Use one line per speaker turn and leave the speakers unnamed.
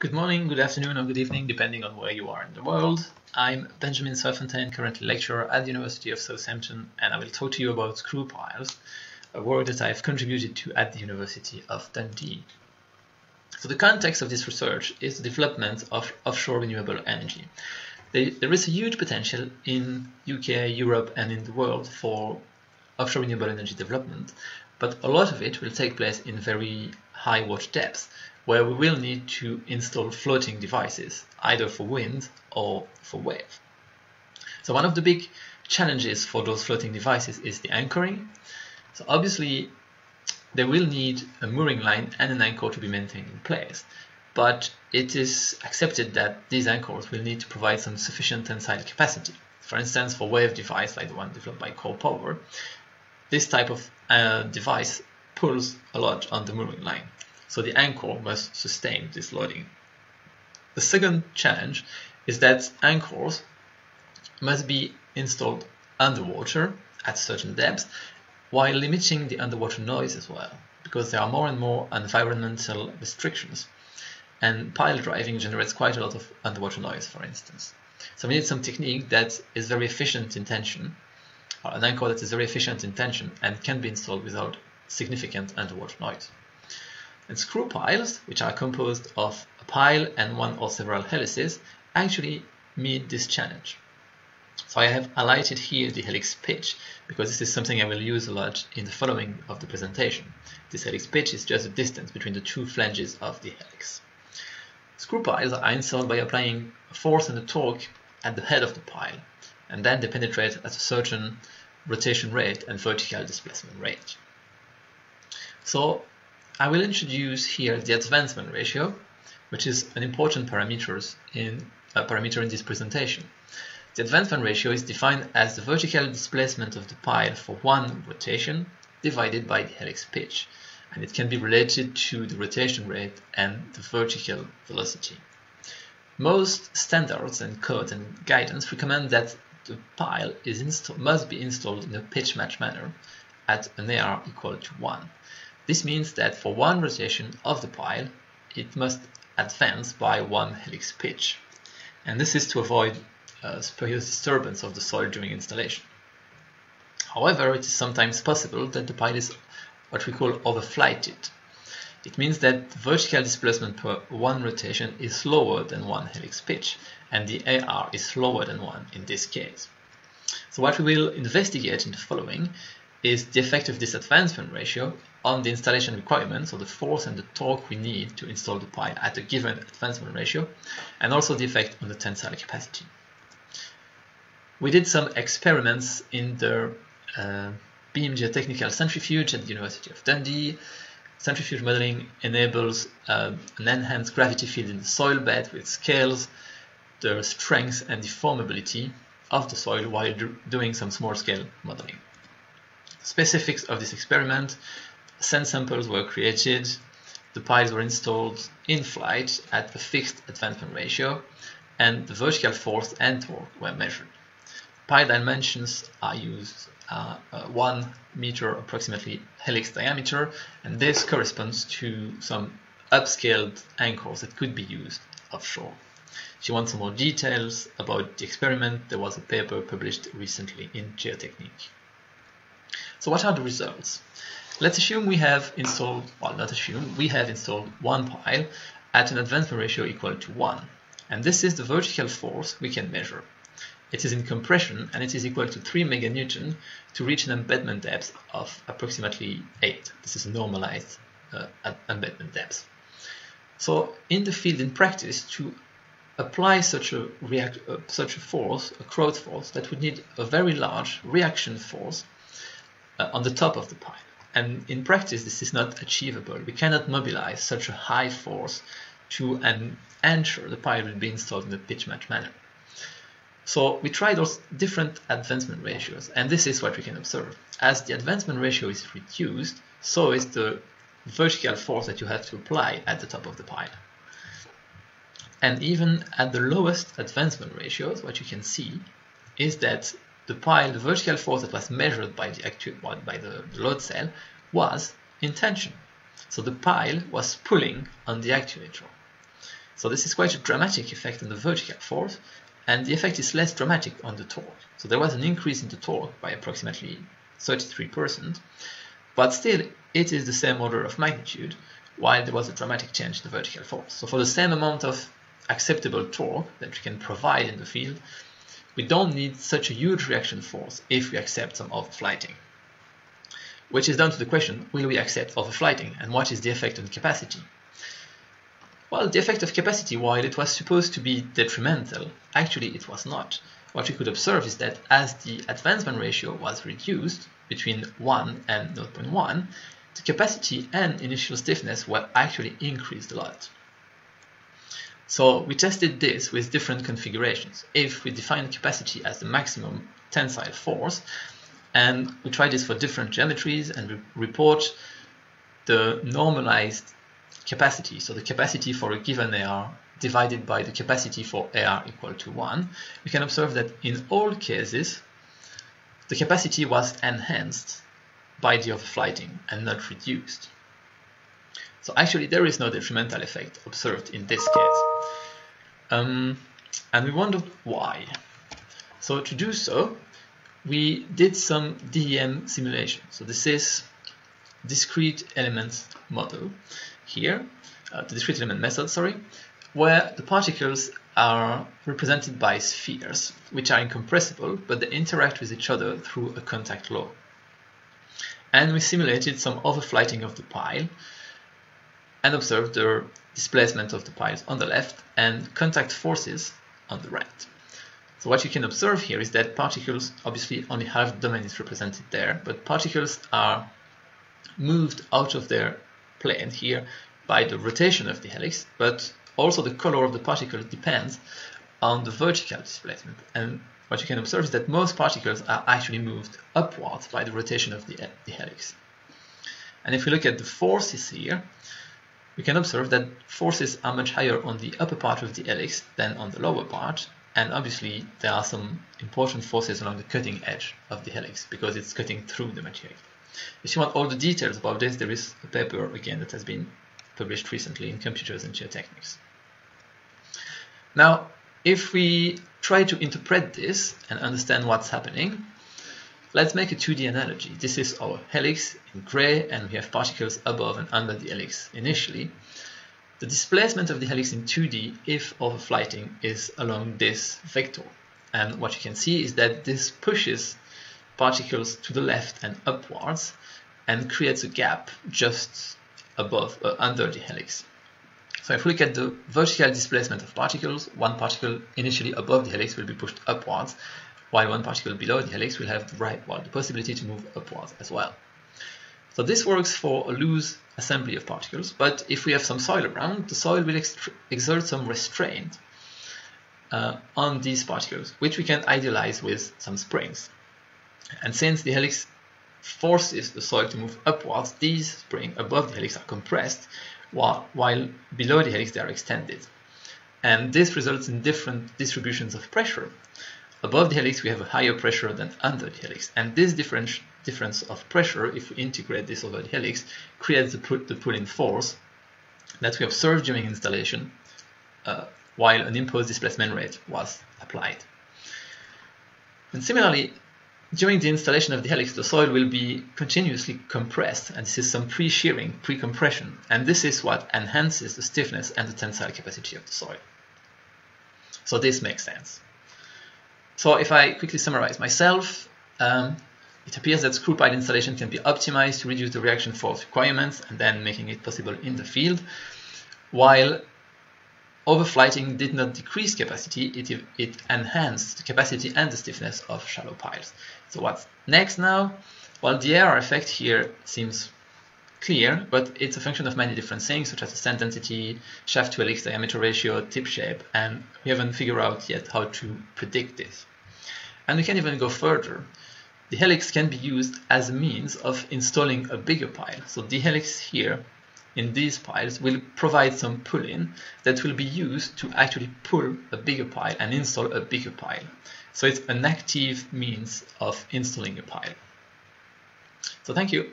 Good morning, good afternoon, or good evening, depending on where you are in the world. I'm Benjamin Serfontaine, currently lecturer at the University of Southampton, and I will talk to you about screw piles, a work that I've contributed to at the University of Dundee. So the context of this research is the development of offshore renewable energy. There is a huge potential in UK, Europe, and in the world for offshore renewable energy development, but a lot of it will take place in very high water depths, where we will need to install floating devices, either for wind or for wave. So one of the big challenges for those floating devices is the anchoring. So obviously they will need a mooring line and an anchor to be maintained in place, but it is accepted that these anchors will need to provide some sufficient tensile capacity. For instance, for wave device like the one developed by Core Power, this type of device pulls a lot on the mooring line, so the anchor must sustain this loading. The second challenge is that anchors must be installed underwater at certain depths while limiting the underwater noise as well, because there are more and more environmental restrictions, and pile driving generates quite a lot of underwater noise, for instance. So we need some technique that is very efficient in tension, or an anchor that is very efficient in tension and can be installed without significant underwater noise. And screw piles, which are composed of a pile and one or several helices, actually meet this challenge. So I have highlighted here the helix pitch, because this is something I will use a lot in the following of the presentation. This helix pitch is just the distance between the two flanges of the helix. Screw piles are installed by applying a force and a torque at the head of the pile, and then they penetrate at a certain rotation rate and vertical displacement rate. So I will introduce here the advancement ratio, which is an important parameter in this presentation. The advancement ratio is defined as the vertical displacement of the pile for one rotation divided by the helix pitch, and it can be related to the rotation rate and the vertical velocity. Most standards and codes and guidance recommend that the pile must be installed in a pitch match manner at an AR equal to 1. This means that for one rotation of the pile, it must advance by one helix pitch, and this is to avoid spurious disturbance of the soil during installation. However, it is sometimes possible that the pile is what we call overflighted. It means that the vertical displacement per one rotation is lower than one helix pitch, and the AR is lower than 1 in this case. So what we will investigate in the following is the effect of this advancement ratio on the installation requirements, or the force and the torque we need to install the pile at a given advancement ratio, and also the effect on the tensile capacity. We did some experiments in the BMG technical centrifuge at the University of Dundee. Centrifuge modeling enables an enhanced gravity field in the soil bed, which scales the strength and deformability of the soil while doing some small-scale modeling. Specifics of this experiment: sand samples were created, the piles were installed in flight at a fixed advancement ratio, and the vertical force and torque were measured. Pile dimensions are used 1 meter approximately helix diameter, and this corresponds to some upscaled anchors that could be used offshore. If you want some more details about the experiment, there was a paper published recently in Geotechnique. So what are the results? Let's assume we have installed, we have installed one pile at an advancement ratio equal to 1, and this is the vertical force we can measure. It is in compression, and it is equal to 3 meganewton to reach an embedment depth of approximately 8. This is a normalized embedment depth. So in the field, in practice, to apply such a force, a crowd force, that would need a very large reaction force on the top of the pile. And in practice, this is not achievable. We cannot mobilize such a high force to ensure the pile will be installed in a pitch match manner. So we tried those different advancement ratios, and this is what we can observe. As the advancement ratio is reduced, so is the vertical force that you have to apply at the top of the pile. And even at the lowest advancement ratios, what you can see is that the vertical force that was measured by the load cell was in tension. So the pile was pulling on the actuator. So this is quite a dramatic effect on the vertical force, and the effect is less dramatic on the torque. So there was an increase in the torque by approximately 33%, but still it is the same order of magnitude, while there was a dramatic change in the vertical force. So for the same amount of acceptable torque that we can provide in the field, we don't need such a huge reaction force if we accept some overflighting. Which is down to the question, will we accept overflighting, and what is the effect on capacity? Well, the effect of capacity, while it was supposed to be detrimental, actually it was not. What we could observe is that as the advancement ratio was reduced between 1 and 0.1, the capacity and initial stiffness were actually increased a lot. So we tested this with different configurations. If we define capacity as the maximum tensile force, and we try this for different geometries and report the normalized capacity, so the capacity for a given AR divided by the capacity for AR equal to 1, we can observe that in all cases the capacity was enhanced by the overflighting and not reduced. So actually there is no detrimental effect observed in this case. And we wondered why. So to do so, we did some DEM simulation. So this is discrete element model here, the discrete element method, sorry, where the particles are represented by spheres, which are incompressible, but they interact with each other through a contact law. And we simulated some overflighting of the pile and observed the displacement of the piles on the left and contact forces on the right. So what you can observe here is that particles, obviously only half the domain is represented there, but particles are moved out of their plane here by the rotation of the helix, but also the color of the particle depends on the vertical displacement. And what you can observe is that most particles are actually moved upwards by the rotation of the helix. And if we look at the forces here, we can observe that forces are much higher on the upper part of the helix than on the lower part, and obviously there are some important forces along the cutting edge of the helix because it's cutting through the material. If you want all the details about this, there is a paper again that has been published recently in Computers and Geotechnics. Now, if we try to interpret this and understand what's happening, let's make a 2D analogy. This is our helix in gray, and we have particles above and under the helix initially. The displacement of the helix in 2D, if overflighting, is along this vector. And what you can see is that this pushes particles to the left and upwards and creates a gap just above or under the helix. So if we look at the vertical displacement of particles, one particle initially above the helix will be pushed upwards, while one particle below the helix will have the possibility to move upwards as well. So this works for a loose assembly of particles, but if we have some soil around, the soil will exert some restraint on these particles, which we can idealize with some springs. And since the helix forces the soil to move upwards, these springs above the helix are compressed, while below the helix they are extended. And this results in different distributions of pressure. Above the helix we have a higher pressure than under the helix, and this difference of pressure, if we integrate this over the helix, creates the pull-in force that we observed during installation while an imposed displacement rate was applied. And similarly, during the installation of the helix, the soil will be continuously compressed, and this is some pre-shearing, pre-compression, and this is what enhances the stiffness and the tensile capacity of the soil. So this makes sense. So if I quickly summarize myself, it appears that screw pile installation can be optimized to reduce the reaction force requirements and then making it possible in the field, while overflighting did not decrease capacity, it enhanced the capacity and the stiffness of shallow piles. So what's next now? Well, the AR effect here seems clear, but it's a function of many different things, such as the sand density, shaft to helix diameter ratio, tip shape, and we haven't figured out yet how to predict this. And we can even go further. The helix can be used as a means of installing a bigger pile. So the helix here in these piles will provide some pull-in that will be used to actually pull a bigger pile and install a bigger pile. So it's an active means of installing a pile. So thank you.